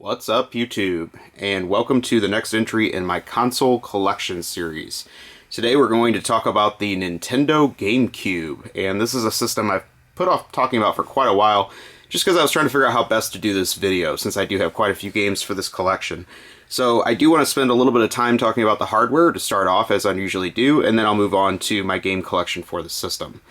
What's up, YouTube? And welcome to the next entry in my console collection series. Today we're going to talk about the Nintendo GameCube, and this is a system I've put off talking about for quite a while, just because I was trying to figure out how best to do this video, since I do have quite a few games for this collection. So I do want to spend a little bit of time talking about the hardware to start off, as I usually do, and then I'll move on to my game collection for the system.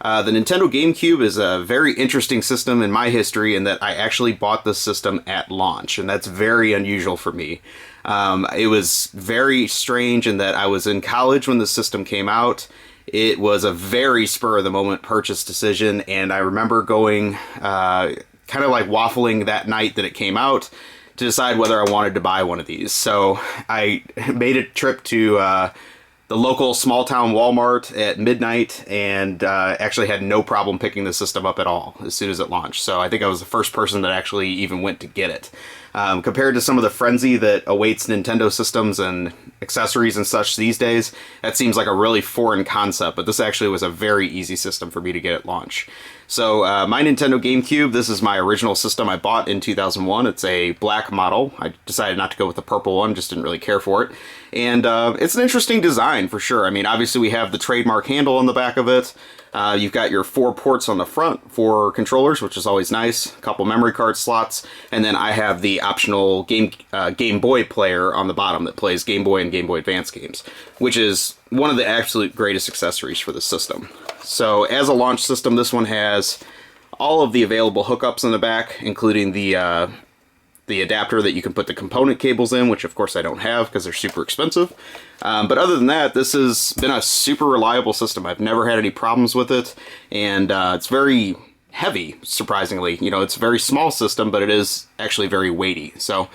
The Nintendo GameCube is a very interesting system in my history in that I actually bought this system at launch, and that's very unusual for me. It was very strange in that I was in college when the system came out. It was a very spur-of-the-moment purchase decision, and I remember going kind of like waffling that night that it came out to decide whether I wanted to buy one of these. So I made a trip to the local small-town Walmart at midnight and actually had no problem picking the system up at all as soon as it launched. So I think I was the first person that actually even went to get it. Compared to some of the frenzy that awaits Nintendo systems and accessories and such these days, that seems like a really foreign concept, but this actually was a very easy system for me to get at launch. So my Nintendo GameCube, this is my original system I bought in 2001. It's a black model. I decided not to go with the purple one, just didn't really care for it. And it's an interesting design for sure. I mean, obviously we have the trademark handle on the back of it. You've got your 4 ports on the front for controllers, which is always nice. A couple memory card slots, and then I have the optional Game Boy player on the bottom that plays Game Boy and Game Boy Advance games, which is one of the absolute greatest accessories for the system. So as a launch system, this one has all of the available hookups in the back, including the adapter that you can put the component cables in, which of course I don't have because they're super expensive. But other than that, this has been a super reliable system. I've never had any problems with it, and it's very heavy, surprisingly. You know, it's a very small system, but it is actually very weighty. So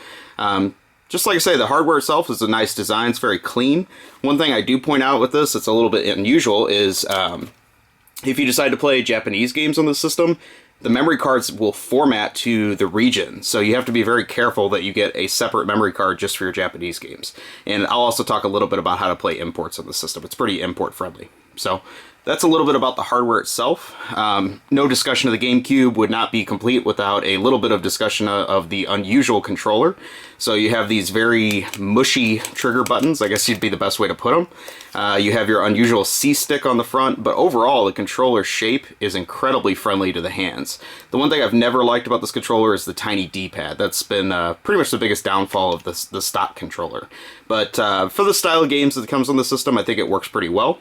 just like I say, the hardware itself is a nice design. It's very clean. One thing I do point out with this, it's a little bit unusual, is if you decide to play Japanese games on the system, the memory cards will format to the region, so you have to be very careful that you get a separate memory card just for your Japanese games. And I'll also talk a little bit about how to play imports on the system. It's pretty import friendly. So that's a little bit about the hardware itself. No discussion of the GameCube would not be complete without a little bit of discussion of the unusual controller. So you have these very mushy trigger buttons, I guess would be the best way to put them. You have your unusual C-stick on the front, but overall the controller shape is incredibly friendly to the hands. The one thing I've never liked about this controller is the tiny D-pad. That's been pretty much the biggest downfall of the stock controller. But for the style of games that comes on the system, I think it works pretty well.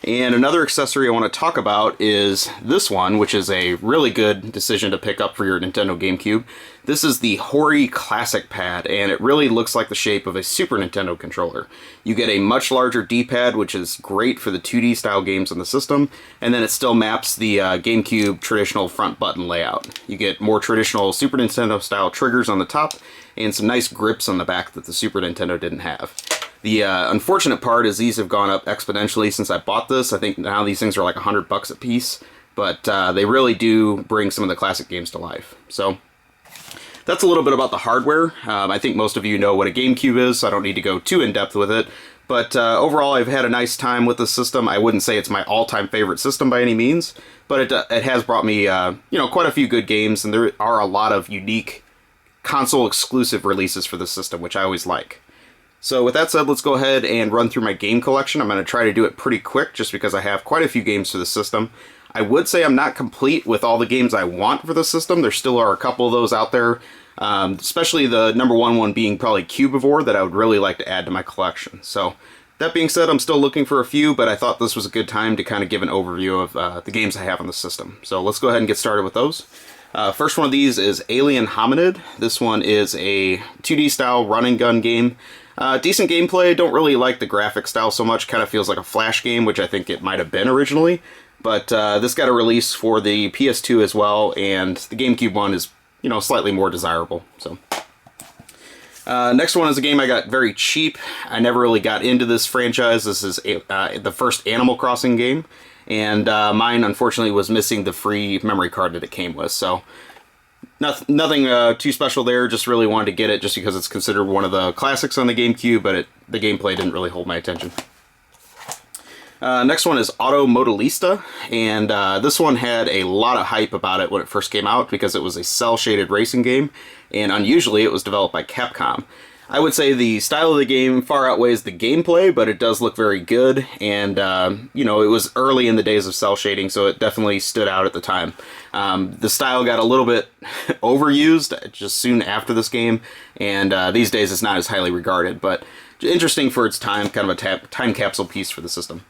And another accessory I want to talk about is this one, which is a really good decision to pick up for your Nintendo GameCube. This is the Hori Classic Pad, and it really looks like the shape of a Super Nintendo controller. You get a much larger D-pad, which is great for the 2D style games on the system, and then it still maps the GameCube traditional front button layout. You get more traditional Super Nintendo style triggers on the top, and some nice grips on the back that the Super Nintendo didn't have. The unfortunate part is these have gone up exponentially since I bought this. I think now these things are like $100 a piece, but they really do bring some of the classic games to life. So that's a little bit about the hardware. I think most of you know what a GameCube is, so I don't need to go too in-depth with it. But overall, I've had a nice time with the system. I wouldn't say it's my all-time favorite system by any means, but it has brought me quite a few good games, and there are a lot of unique console-exclusive releases for the system, which I always like. So with that said, let's go ahead and run through my game collection. I'm going to try to do it pretty quick just because I have quite a few games for the system. I would say I'm not complete with all the games I want for the system. There still are a couple of those out there, especially the number one being probably Cubivore that I would really like to add to my collection. So that being said, I'm still looking for a few, but I thought this was a good time to kind of give an overview of the games I have on the system. So let's go ahead and get started with those. First one of these is Alien Hominid. This one is a 2D style run and gun game. Decent gameplay. Don't really like the graphic style so much. Kind of feels like a Flash game, which I think it might have been originally. But this got a release for the PS2 as well, and the GameCube one is, slightly more desirable. So next one is a game I got very cheap. I never really got into this franchise. This is the first Animal Crossing game, and mine unfortunately was missing the free memory card that it came with. So nothing too special there, just really wanted to get it just because it's considered one of the classics on the GameCube, but the gameplay didn't really hold my attention. Next one is Auto Modellista, and this one had a lot of hype about it when it first came out because it was a cel-shaded racing game, and unusually it was developed by Capcom. I would say the style of the game far outweighs the gameplay, but it does look very good, and you know, it was early in the days of cel shading, so it definitely stood out at the time. The style got a little bit overused just soon after this game, and these days it's not as highly regarded, but interesting for its time, kind of a time capsule piece for the system.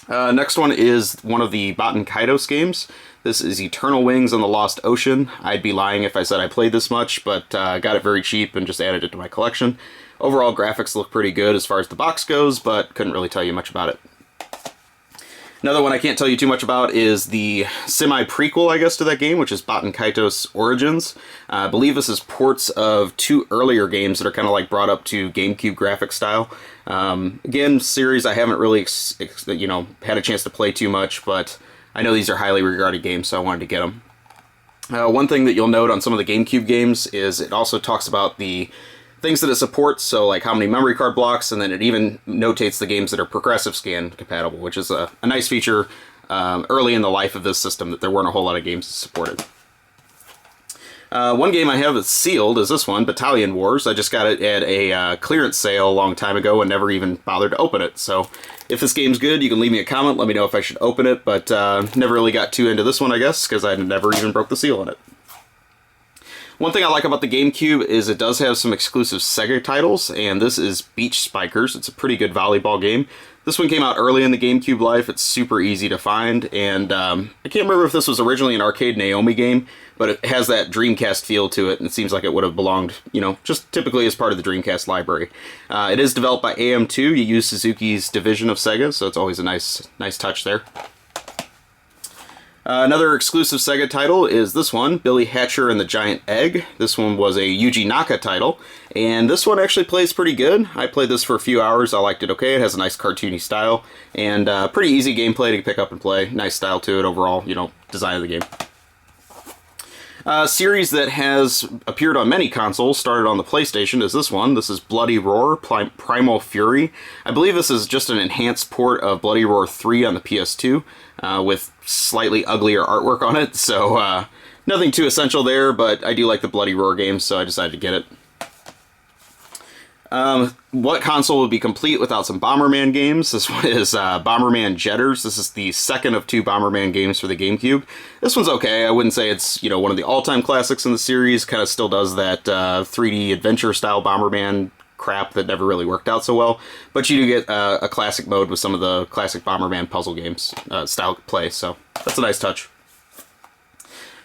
Next one is one of the Baten Kaitos games. This is Eternal Wings on the Lost Ocean. I'd be lying if I said I played this much, but got it very cheap and just added it to my collection. Overall, graphics look pretty good as far as the box goes, but couldn't really tell you much about it. Another one I can't tell you too much about is the semi-prequel, I guess, to that game, which is Baten Kaitos Origins. I believe this is ports of two earlier games that are kind of like brought up to GameCube graphic style. Again, series I haven't really, had a chance to play too much, but I know these are highly regarded games, so I wanted to get them. One thing that you'll note on some of the GameCube games is it also talks about the things that it supports, so like how many memory card blocks, and then it even notates the games that are progressive scan compatible, which is a nice feature early in the life of this system that there weren't a whole lot of games that supported. One game I have that's sealed is this one, Battalion Wars. I just got it at a clearance sale a long time ago and never even bothered to open it. So if this game's good, you can leave me a comment, let me know if I should open it, but never really got too into this one, I guess, because I never even broke the seal on it. One thing I like about the GameCube is it does have some exclusive Sega titles, and this is Beach Spikers. It's a pretty good volleyball game. This one came out early in the GameCube life. It's super easy to find, and I can't remember if this was originally an arcade Naomi game, but it has that Dreamcast feel to it, and it seems like it would have belonged, just typically as part of the Dreamcast library. It is developed by AM2. You use Suzuki's division of Sega, so it's always a nice touch there. Another exclusive Sega title is this one, Billy Hatcher and the Giant Egg. This one was a Yuji Naka title, and this one actually plays pretty good. I played this for a few hours. I liked it okay. It has a nice cartoony style, and pretty easy gameplay to pick up and play. Nice style to it overall, design of the game. A series that has appeared on many consoles, started on the PlayStation, is this one. This is Bloody Roar Primal Fury. I believe this is just an enhanced port of Bloody Roar 3 on the PS2, with slightly uglier artwork on it, so nothing too essential there, but I do like the Bloody Roar games, so I decided to get it. What console would be complete without some Bomberman games? This one is Bomberman Jetters. This is the second of two Bomberman games for the GameCube. This one's okay. I wouldn't say it's, one of the all-time classics in the series. Kind of still does that 3D adventure-style Bomberman crap that never really worked out so well. But you do get a classic mode with some of the classic Bomberman puzzle games style play, so that's a nice touch.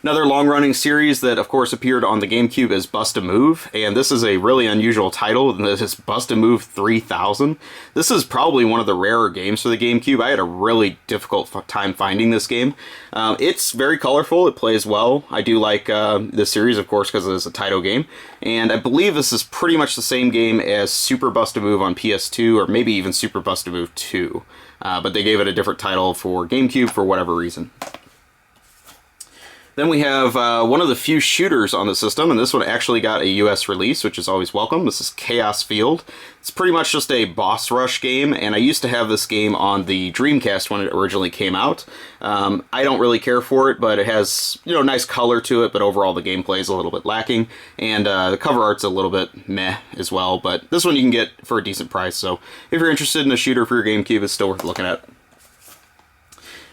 Another long-running series that, of course, appeared on the GameCube is Bust-A-Move, and this is a really unusual title, and this is Bust-A-Move 3000. This is probably one of the rarer games for the GameCube. I had a really difficult time finding this game. It's very colorful, it plays well. I do like this series, of course, because it is a Taito game, and I believe this is pretty much the same game as Super Bust-A-Move on PS2, or maybe even Super Bust-A-Move 2, but they gave it a different title for GameCube for whatever reason. Then we have one of the few shooters on the system, and this one actually got a US release, which is always welcome. This is Chaos Field. It's pretty much just a boss rush game, and I used to have this game on the Dreamcast when it originally came out. I don't really care for it, but it has, nice color to it, but overall the gameplay is a little bit lacking, and the cover art's a little bit meh as well, but this one you can get for a decent price, so if you're interested in a shooter for your GameCube, it's still worth looking at.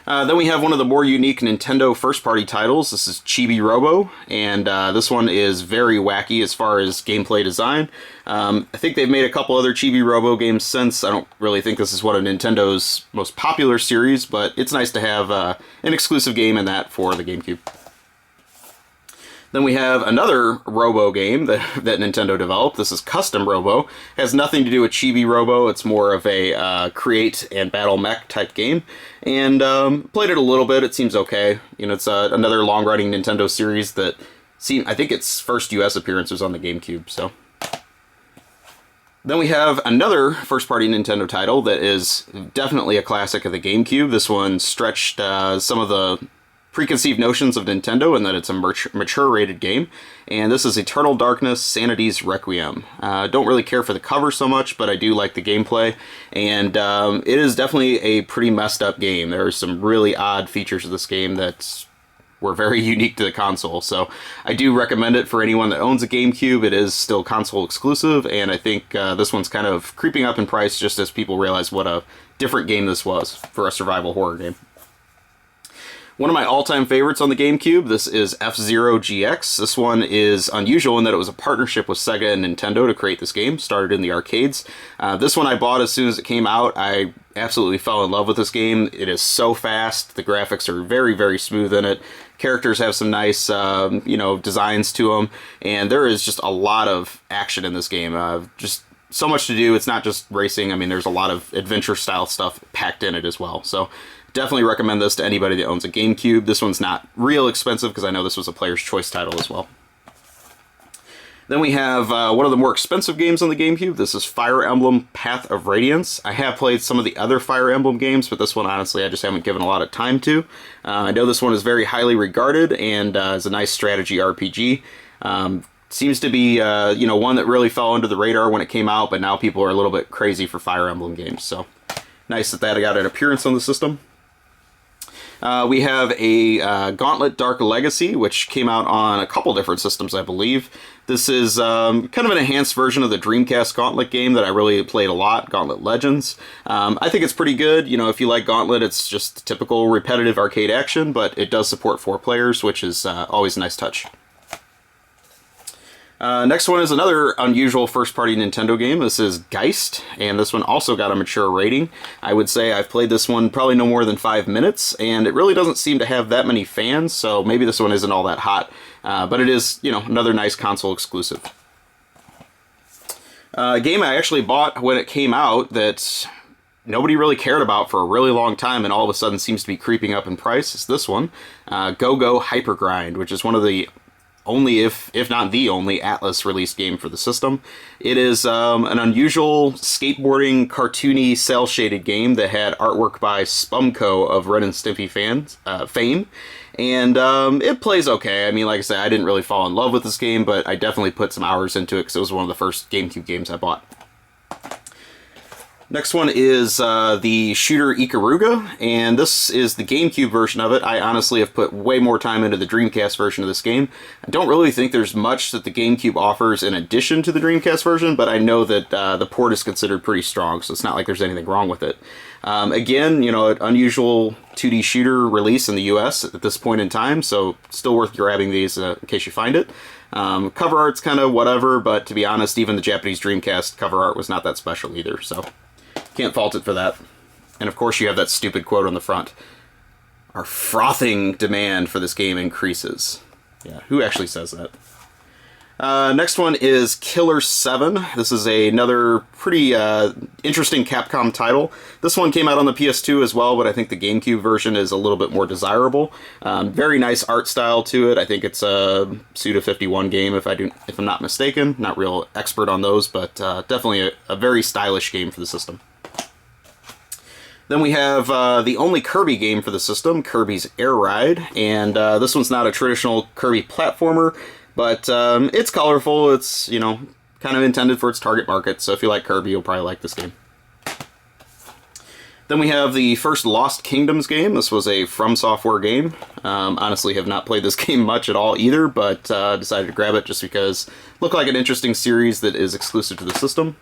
Then we have one of the more unique Nintendo first-party titles. This is Chibi Robo, and this one is very wacky as far as gameplay design. I think they've made a couple other Chibi Robo games since. I don't really think this is one of Nintendo's most popular series, but it's nice to have an exclusive game in that for the GameCube. Then we have another Robo game that Nintendo developed. This is Custom Robo. It has nothing to do with Chibi Robo. It's more of a create and battle mech type game. And played it a little bit. It seems okay. It's another long-running Nintendo series that I think its first US appearance was on the GameCube. So then we have another first-party Nintendo title that is definitely a classic of the GameCube. This one stretched some of the preconceived notions of Nintendo and that it's a mature-rated game. And this is Eternal Darkness: Sanity's Requiem. Don't really care for the cover so much, but I do like the gameplay. And it is definitely a pretty messed up game. There are some really odd features of this game that were very unique to the console. So I do recommend it for anyone that owns a GameCube. It is still console exclusive, and I think this one's kind of creeping up in price just as people realize what a different game this was for a survival horror game. One of my all-time favorites on the GameCube, this is F-Zero GX. This one is unusual in that it was a partnership with Sega and Nintendo to create this game, started in the arcades. This one I bought as soon as it came out. I absolutely fell in love with this game. It is so fast. The graphics are very, very smooth in it. Characters have some nice, designs to them, and there is just a lot of action in this game. Just so much to do. It's not just racing. I mean, there's a lot of adventure-style stuff packed in it as well. So definitely recommend this to anybody that owns a GameCube. This one's not real expensive because I know this was a player's choice title as well. Then we have one of the more expensive games on the GameCube. This is Fire Emblem Path of Radiance. I have played some of the other Fire Emblem games, but this one, honestly, I just haven't given a lot of time to. I know this one is very highly regarded and is a nice strategy RPG. Seems to be, one that really fell under the radar when it came out, but now people are a little bit crazy for Fire Emblem games. So nice that got an appearance on the system. We have a Gauntlet Dark Legacy, which came out on a couple different systems, I believe. This is kind of an enhanced version of the Dreamcast Gauntlet game that I really played a lot, Gauntlet Legends. I think it's pretty good. You know, if you like Gauntlet, it's just typical repetitive arcade action, but it does support 4 players, which is always a nice touch. Next one is another unusual first-party Nintendo game. This is Geist, and this one also got a mature rating. I would say I've played this one probably no more than 5 minutes, and it really doesn't seem to have that many fans, so maybe this one isn't all that hot. But it is, another nice console exclusive. A game I actually bought when it came out that nobody really cared about for a really long time and all of a sudden seems to be creeping up in price is this one, Go-Go Hyper Grind, which is one of the only, if not the only, Atlas released game for the system. It is an unusual skateboarding, cartoony, cel-shaded game that had artwork by Spumco of Ren and Stimpy fame. And it plays okay. I mean, like I said, I didn't really fall in love with this game, but I definitely put some hours into it because it was one of the first GameCube games I bought. Next one is the shooter Ikaruga, and this is the GameCube version of it. I honestly have put way more time into the Dreamcast version of this game. I don't really think there's much that the GameCube offers in addition to the Dreamcast version, but I know that the port is considered pretty strong, so it's not like there's anything wrong with it. Again, an unusual 2D shooter release in the US at this point in time, so still worth grabbing these in case you find it. Cover art's kind of whatever, but to be honest, even the Japanese Dreamcast cover art was not that special either, so can't fault it for that. And of course you have that stupid quote on the front. Our frothing demand for this game increases. Yeah, who actually says that? Next one is Killer 7. This is another pretty interesting Capcom title. This one came out on the PS2 as well, but I think the GameCube version is a little bit more desirable. Very nice art style to it. I think it's a Suda 51 game, if I'm not mistaken. Not real expert on those, but definitely a very stylish game for the system. Then we have the only Kirby game for the system, Kirby's Air Ride, and this one's not a traditional Kirby platformer, but it's colorful. It's, kind of intended for its target market, so if you like Kirby, you'll probably like this game. Then we have the first Lost Kingdoms game. This was a From Software game. Honestly, have not played this game much at all either, but decided to grab it just because it looked like an interesting series that is exclusive to the system.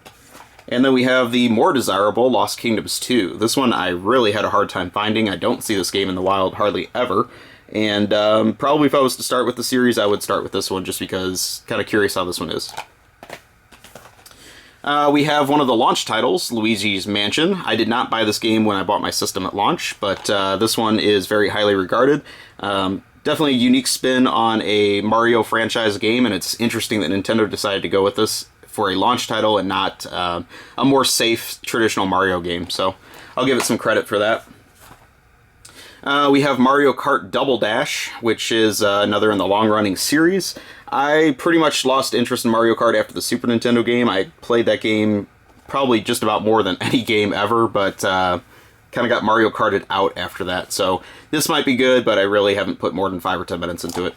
And then we have the more desirable Lost Kingdoms 2. This one I really had a hard time finding. I don't see this game in the wild hardly ever. And probably if I was to start with the series, I would start with this one just because kind of curious how this one is. We have one of the launch titles, Luigi's Mansion. I did not buy this game when I bought my system at launch, but this one is very highly regarded. Definitely a unique spin on a Mario franchise game, and it's interesting that Nintendo decided to go with this for a launch title and not a more safe traditional Mario game, so I'll give it some credit for that. We have Mario Kart Double Dash, which is another in the long-running series. I pretty much lost interest in Mario Kart after the Super Nintendo game. I played that game probably just about more than any game ever, but kind of got Mario Karted out after that. So this might be good, but I really haven't put more than 5 or 10 minutes into it.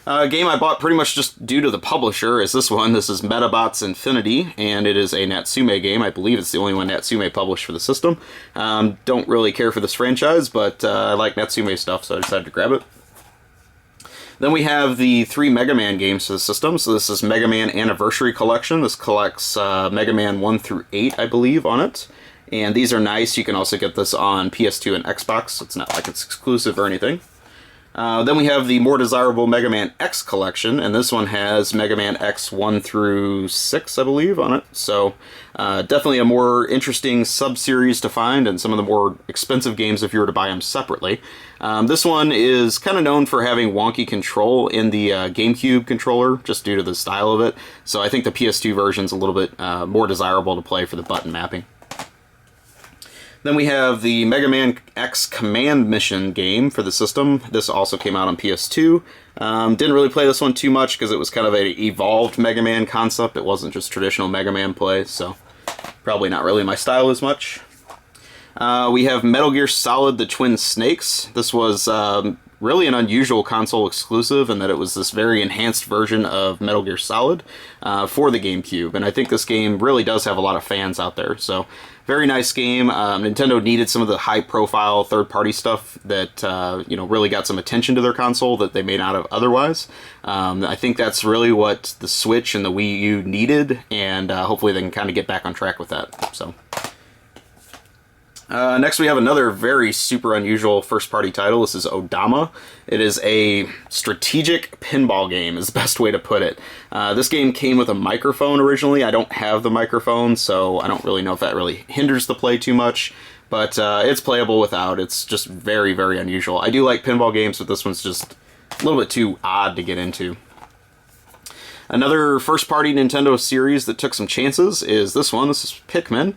A game I bought pretty much just due to the publisher is this one. This is Metabots Infinity, and it is a Natsume game. I believe it's the only one Natsume published for the system. Don't really care for this franchise, but I like Natsume stuff, so I decided to grab it. Then we have the 3 Mega Man games for the system. So this is Mega Man Anniversary Collection. This collects Mega Man 1 through 8, I believe, on it. And these are nice. You can also get this on PS2 and Xbox. It's not like it's exclusive or anything. Then we have the more desirable Mega Man X collection, and this one has Mega Man X 1 through 6, I believe, on it. So definitely a more interesting sub-series to find, and some of the more expensive games if you were to buy them separately. This one is kind of known for having wonky control in the GameCube controller, just due to the style of it. So I think the PS2 version's a little bit more desirable to play for the button mapping. Then we have the Mega Man X Command Mission game for the system. This also came out on PS2. Didn't really play this one too much because it was kind of an evolved Mega Man concept. It wasn't just traditional Mega Man play, so probably not really my style as much. We have Metal Gear Solid: The Twin Snakes. This was really an unusual console exclusive in that it was this very enhanced version of Metal Gear Solid for the GameCube, and I think this game really does have a lot of fans out there. So very nice game. Nintendo needed some of the high-profile third-party stuff that really got some attention to their console that they may not have otherwise. I think that's really what the Switch and the Wii U needed, and hopefully they can kind of get back on track with that. So. Next we have another very super unusual first-party title. This is Odama. It is a strategic pinball game, is the best way to put it. This game came with a microphone originally. I don't have the microphone, so I don't really know if that really hinders the play too much. But it's playable without. It's just very, very unusual. I do like pinball games, but this one's just a little bit too odd to get into. Another first-party Nintendo series that took some chances is this one. This is Pikmin.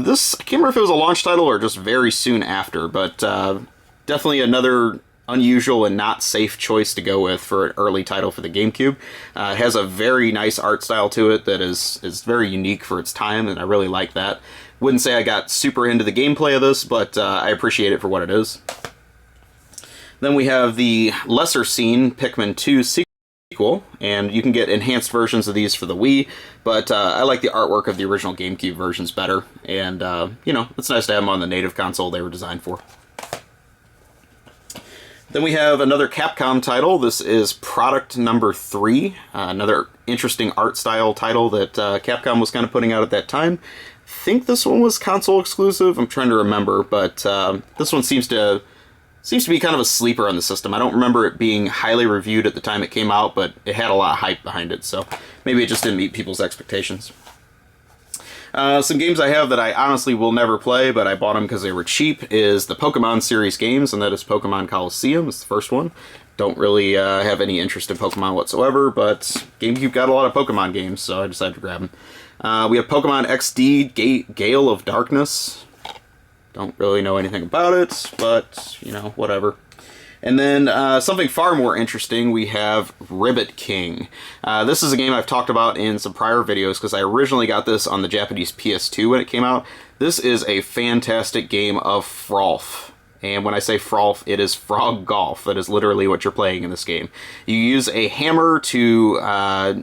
This, I can't remember if it was a launch title or just very soon after, but definitely another unusual and not safe choice to go with for an early title for the GameCube. It has a very nice art style to it that is very unique for its time, and I really like that. Wouldn't say I got super into the gameplay of this, but I appreciate it for what it is. Then we have the lesser seen Pikmin 2 sequel. And you can get enhanced versions of these for the Wii, but I like the artwork of the original GameCube versions better, and it's nice to have them on the native console they were designed for. Then we have another Capcom title. This is Product Number 3, another interesting art style title that Capcom was kind of putting out at that time. I think this one was console exclusive, I'm trying to remember, but this one seems to be kind of a sleeper on the system. I don't remember it being highly reviewed at the time it came out, but it had a lot of hype behind it, so maybe it just didn't meet people's expectations. Some games I have that I honestly will never play, but I bought them because they were cheap, is the Pokemon series games, and that is Pokemon Coliseum. It's the first one. Don't really have any interest in Pokemon whatsoever, but GameCube got a lot of Pokemon games, so I decided to grab them. We have Pokemon XD Gale of Darkness. Don't really know anything about it, but, whatever. And then something far more interesting, we have Ribbit King. This is a game I've talked about in some prior videos because I originally got this on the Japanese PS2 when it came out. This is a fantastic game of Frolf. And when I say Frolf, it is frog golf. That is literally what you're playing in this game. You use a hammer to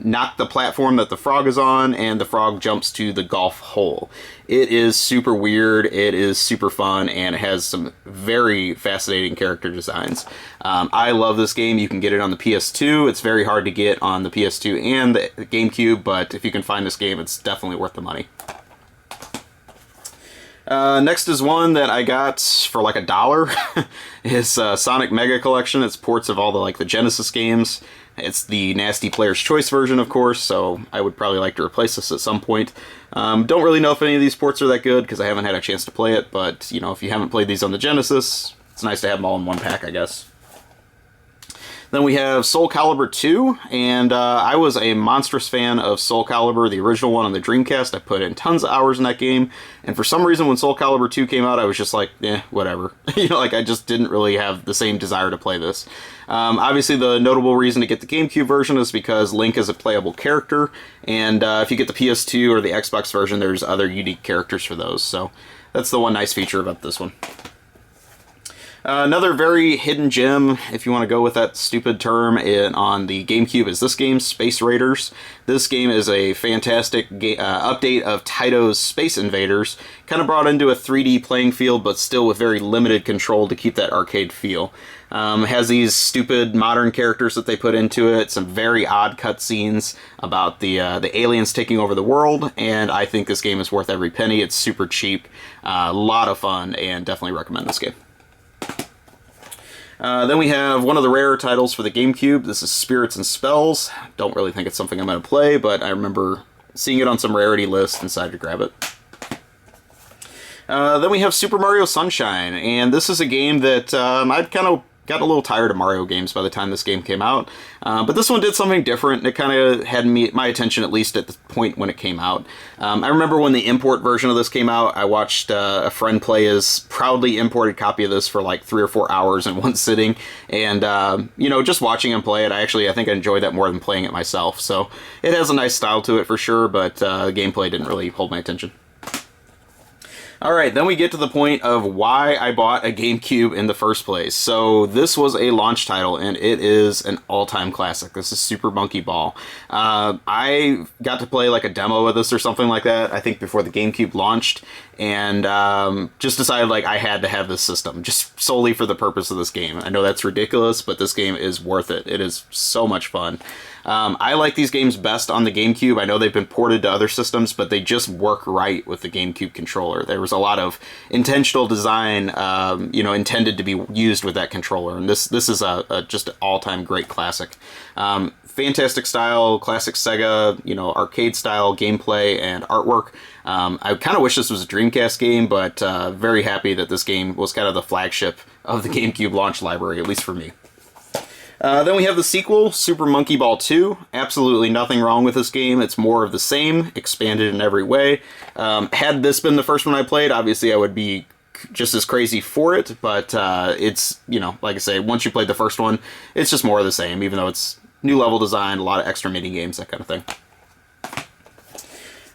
knock the platform that the frog is on, and the frog jumps to the golf hole. It is super weird, it is super fun, and it has some very fascinating character designs. I love this game. You can get it on the PS2. It's very hard to get on the PS2 and the GameCube, but if you can find this game, it's definitely worth the money. Next is one that I got for like $1. It's Sonic Mega Collection. It's ports of all the Genesis games. It's the Nasty Player's Choice version, of course, so I would probably like to replace this at some point. Don't really know if any of these ports are that good because I haven't had a chance to play it, but if you haven't played these on the Genesis, it's nice to have them all in one pack, I guess. Then we have Soul Calibur 2, and I was a monstrous fan of Soul Calibur, the original one on the Dreamcast. I put in tons of hours in that game, and for some reason when Soul Calibur 2 came out, I was just like, whatever. Like I just didn't really have the same desire to play this. Obviously, the notable reason to get the GameCube version is because Link is a playable character, and if you get the PS2 or the Xbox version, there's other unique characters for those, so that's the one nice feature about this one. Another very hidden gem, if you want to go with that stupid term, on the GameCube is this game, Space Raiders. This game is a fantastic update of Taito's Space Invaders, kind of brought into a 3D playing field, but still with very limited control to keep that arcade feel. It has these stupid modern characters that they put into it, some very odd cutscenes about the aliens taking over the world, and I think this game is worth every penny. It's super cheap, a lot of fun, and definitely recommend this game. Then we have one of the rarer titles for the GameCube. This is Spirits and Spells. Don't really think it's something I'm going to play, but I remember seeing it on some rarity list and decided to grab it. Then we have Super Mario Sunshine, and this is a game that I'd kind of got a little tired of Mario games by the time this game came out, but this one did something different. It kind of had my attention, at least at the point when it came out. I remember when the import version of this came out, I watched a friend play his proudly imported copy of this for like 3 or 4 hours in one sitting, and just watching him play it, I think I enjoyed that more than playing it myself. So it has a nice style to it for sure, but the gameplay didn't really hold my attention. Alright, then we get to the point of why I bought a GameCube in the first place. So this was a launch title, and it is an all-time classic. This is Super Monkey Ball. I got to play like a demo of this or something like that, I think before the GameCube launched, and just decided like I had to have this system, just solely for the purpose of this game. I know that's ridiculous, but this game is worth it. It is so much fun. I like these games best on the GameCube. I know they've been ported to other systems, but they just work right with the GameCube controller. There was a lot of intentional design, intended to be used with that controller, and this is just an all-time great classic. Fantastic style, classic Sega, arcade-style gameplay and artwork. I kind of wish this was a Dreamcast game, but very happy that this game was kind of the flagship of the GameCube launch library, at least for me. Then we have the sequel, Super Monkey Ball 2. Absolutely nothing wrong with this game. It's more of the same, expanded in every way. Had this been the first one I played, obviously I would be just as crazy for it, but it's, like I say, once you played the first one, it's just more of the same, even though it's new level design, a lot of extra mini-games, that kind of thing.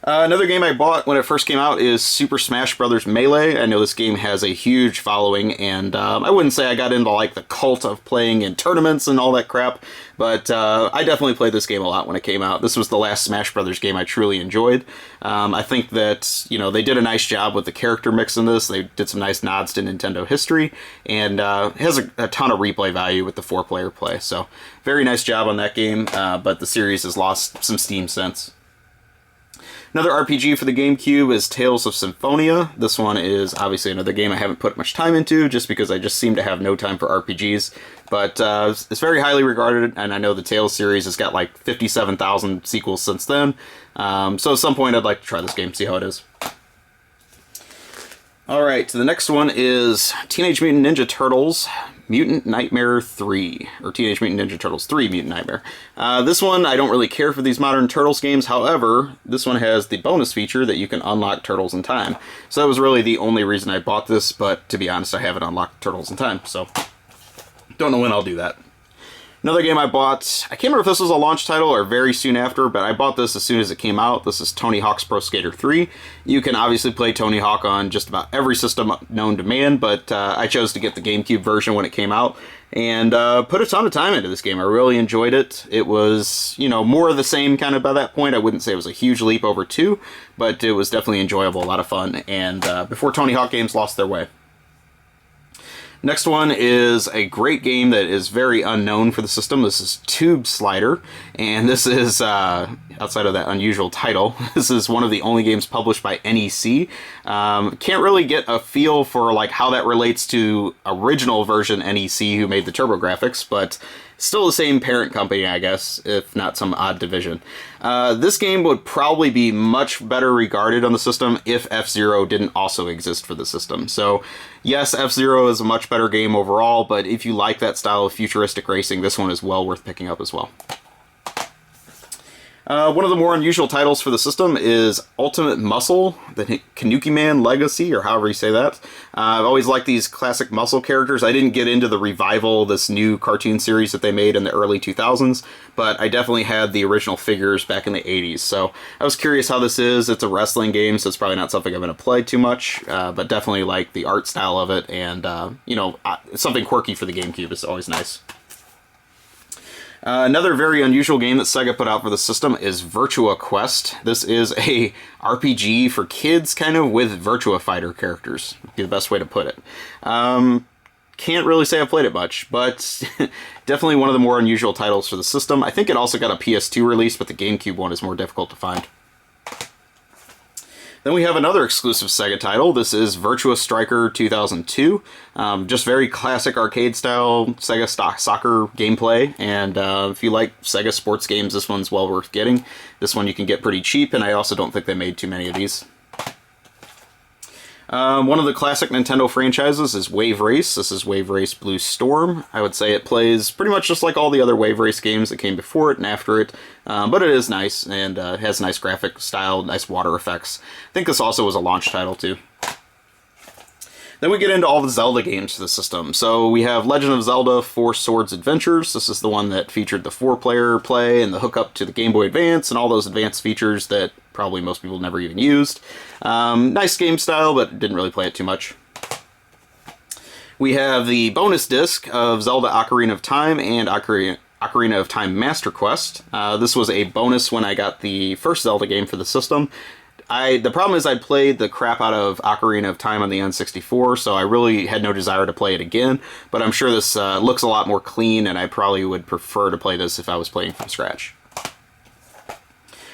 Another game I bought when it first came out is Super Smash Bros. Melee. I know this game has a huge following, and I wouldn't say I got into like the cult of playing in tournaments and all that crap, but I definitely played this game a lot when it came out. This was the last Smash Bros. Game I truly enjoyed. I think that, they did a nice job with the character mix in this. They did some nice nods to Nintendo history, and it has a ton of replay value with the 4-player play, so very nice job on that game, but the series has lost some steam since. Another RPG for the GameCube is Tales of Symphonia. This one is obviously another game I haven't put much time into, just because I just seem to have no time for RPGs. But it's very highly regarded, and I know the Tales series has got like 57,000 sequels since then. So at some point I'd like to try this game, see how it is. Alright, so the next one is Teenage Mutant Ninja Turtles Mutant Nightmare 3, or Teenage Mutant Ninja Turtles 3 Mutant Nightmare. This one, I don't really care for these modern Turtles games, however, this one has the bonus feature that you can unlock Turtles in Time. So that was really the only reason I bought this, but to be honest, I haven't unlocked Turtles in Time, so don't know when I'll do that. Another game I bought, I can't remember if this was a launch title or very soon after, but I bought this as soon as it came out. This is Tony Hawk's Pro Skater 3. You can obviously play Tony Hawk on just about every system known to man, but I chose to get the GameCube version when it came out, and put a ton of time into this game. I really enjoyed it. It was, more of the same kind of by that point. I wouldn't say it was a huge leap over 2, but it was definitely enjoyable, a lot of fun, and before Tony Hawk games lost their way. Next one is a great game that is very unknown for the system. This is Tube Slider, and this is, outside of that unusual title, this is one of the only games published by NEC. Can't really get a feel for like how that relates to original version NEC who made the TurboGrafx, but still the same parent company, I guess, if not some odd division. This game would probably be much better regarded on the system if F-Zero didn't also exist for the system. So, yes, F-Zero is a much better game overall, but if you like that style of futuristic racing, this one is well worth picking up as well. One of the more unusual titles for the system is Ultimate Muscle, the Kanuki Man Legacy, or however you say that. I've always liked these classic muscle characters. I didn't get into the revival, this new cartoon series that they made in the early 2000s, but I definitely had the original figures back in the 80s. So I was curious how this is. It's a wrestling game, so it's probably not something I'm going to play too much, but definitely like the art style of it, and, you know, something quirky for the GameCube is always nice. Another very unusual game that Sega put out for the system is Virtua Quest. This is a RPG for kids, kind of, with Virtua Fighter characters, would be the best way to put it. Can't really say I've played it much, but definitely one of the more unusual titles for the system. I think it also got a PS2 release, but the GameCube one is more difficult to find. Then we have another exclusive Sega title. This is Virtua Striker 2002. Just very classic arcade-style Sega soccer gameplay, and if you like Sega sports games, this one's well worth getting. This one you can get pretty cheap, and I also don't think they made too many of these. One of the classic Nintendo franchises is Wave Race. This is Wave Race Blue Storm. I would say it plays pretty much just like all the other Wave Race games that came before it and after it, but it is nice, and has nice graphic style, nice water effects. I think this also was a launch title too. Then we get into all the Zelda games for the system. So we have Legend of Zelda 4 Swords Adventures. This is the one that featured the 4-player play and the hookup to the Game Boy Advance and all those advanced features that probably most people never even used. Nice game style, but didn't really play it too much. We have the bonus disc of Zelda Ocarina of Time and Ocarina of Time Master Quest. This was a bonus when I got the first Zelda game for the system. The problem is I played the crap out of Ocarina of Time on the N64, so I really had no desire to play it again, but I'm sure this looks a lot more clean, and I probably would prefer to play this if I was playing from scratch.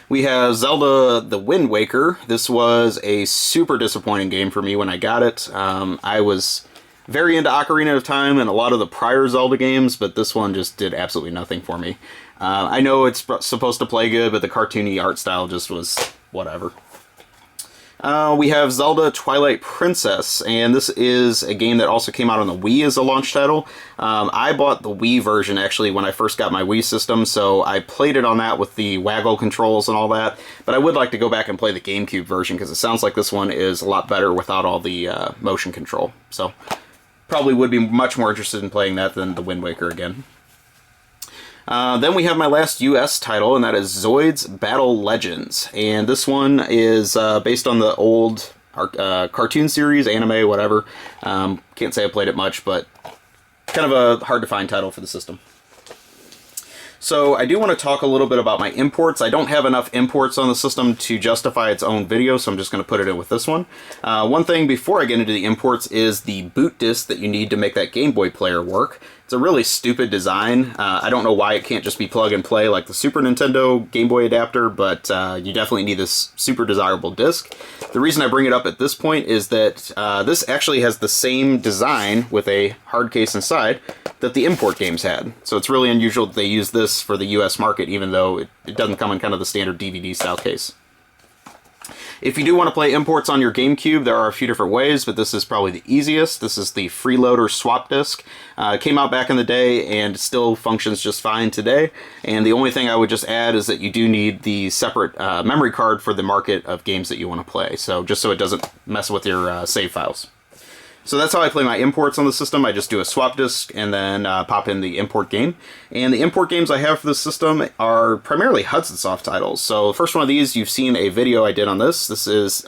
We have Zelda The Wind Waker. This was a super disappointing game for me when I got it. I was very into Ocarina of Time and a lot of the prior Zelda games, but this one just did absolutely nothing for me. I know it's supposed to play good, but the cartoony art style just was whatever. We have Zelda Twilight Princess, and this is a game that also came out on the Wii as a launch title. I bought the Wii version, actually, when I first got my Wii system, so I played it on that with the waggle controls and all that, but I would like to go back and play the GameCube version, because it sounds like this one is a lot better without all the motion control. So, probably would be much more interested in playing that than the Wind Waker again. Then we have my last US title, and that is Zoid's Battle Legends. And this one is based on the old cartoon series, anime, whatever. Can't say I played it much, but kind of a hard-to-find title for the system. So I do want to talk a little bit about my imports. I don't have enough imports on the system to justify its own video, so I'm just going to put it in with this one. One thing before I get into the imports is the boot disc that you need to make that Game Boy player work. It's a really stupid design. I don't know why it can't just be plug and play like the Super Nintendo Game Boy adapter, but you definitely need this super desirable disc. The reason I bring it up at this point is that this actually has the same design with a hard case inside that the import games had. So it's really unusual that they use this for the US market, even though it doesn't come in kind of the standard DVD style case. If you do want to play imports on your GameCube, there are a few different ways, but this is probably the easiest. This is the Freeloader swap disc. It came out back in the day and still functions just fine today. And the only thing I would just add is that you do need the separate memory card for the market of games that you want to play. So just so it doesn't mess with your save files. So that's how I play my imports on the system. I just do a swap disk and then pop in the import game. And the import games I have for the system are primarily Hudson Soft titles. So the first one of these, you've seen a video I did on this. This is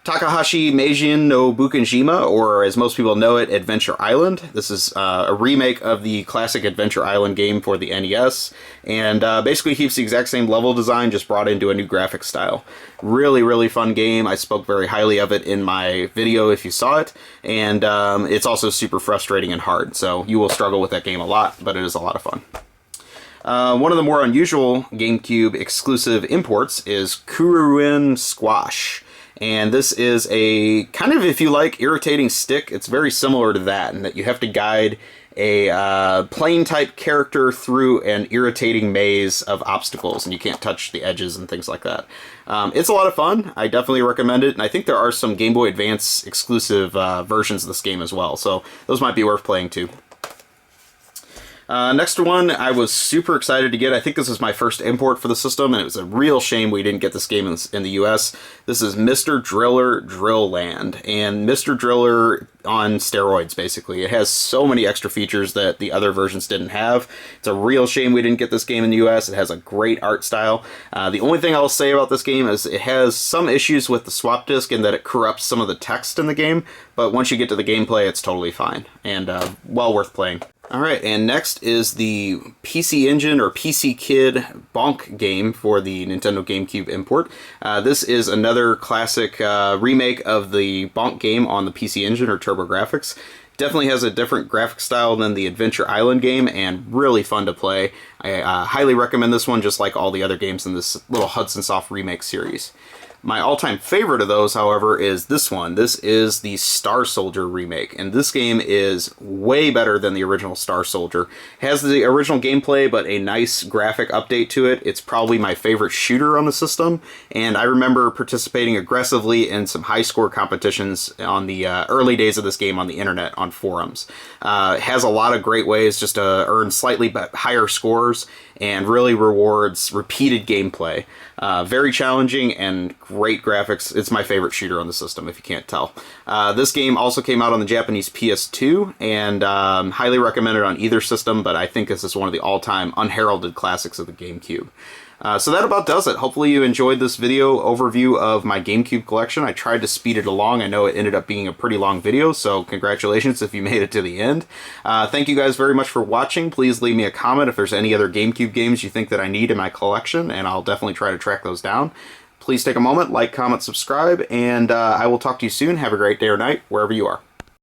Takahashi Meijin no Bukanjima, or as most people know it, Adventure Island. This is a remake of the classic Adventure Island game for the NES, and basically keeps the exact same level design, just brought into a new graphic style. Really, really fun game. I spoke very highly of it in my video if you saw it, and it's also super frustrating and hard, so you will struggle with that game a lot, but it is a lot of fun. One of the more unusual GameCube exclusive imports is Kuruin Squash. And this is a kind of, if you like, irritating stick. It's very similar to that in that you have to guide a plane type character through an irritating maze of obstacles, and you can't touch the edges and things like that. It's a lot of fun. I definitely recommend it, and I think there are some Game Boy Advance exclusive versions of this game as well, so those might be worth playing too. Next one I was super excited to get. I think this is my first import for the system, and it was a real shame we didn't get this game in the US. This is Mr. Driller Drill Land, and Mr. Driller on steroids, basically. It has so many extra features that the other versions didn't have. It's a real shame we didn't get this game in the US. It has a great art style. The only thing I'll say about this game is it has some issues with the swap disc in that it corrupts some of the text in the game, but once you get to the gameplay, it's totally fine, and well worth playing. Alright, and next is the PC Engine or PC Kid Bonk game for the Nintendo GameCube import. This is another classic remake of the Bonk game on the PC Engine or TurboGrafx. Definitely has a different graphic style than the Adventure Island game, and really fun to play. I highly recommend this one, just like all the other games in this little Hudson Soft remake series. My all-time favorite of those, however, is this one. This is the Star Soldier remake, and this game is way better than the original Star Soldier. It has the original gameplay, but a nice graphic update to it. It's probably my favorite shooter on the system, and I remember participating aggressively in some high-score competitions on the early days of this game on the internet, on forums. It has a lot of great ways just to earn slightly higher scores, and really rewards repeated gameplay. Very challenging and great graphics. It's my favorite shooter on the system, if you can't tell. This game also came out on the Japanese PS2, and highly recommended on either system, but I think this is one of the all-time unheralded classics of the GameCube. So that about does it. Hopefully you enjoyed this video overview of my GameCube collection. I tried to speed it along. I know it ended up being a pretty long video, so congratulations if you made it to the end. Thank you guys very much for watching. Please leave me a comment if there's any other GameCube games you think that I need in my collection, and I'll definitely try to track those down. Please take a moment, like, comment, subscribe, and I will talk to you soon. Have a great day or night, wherever you are.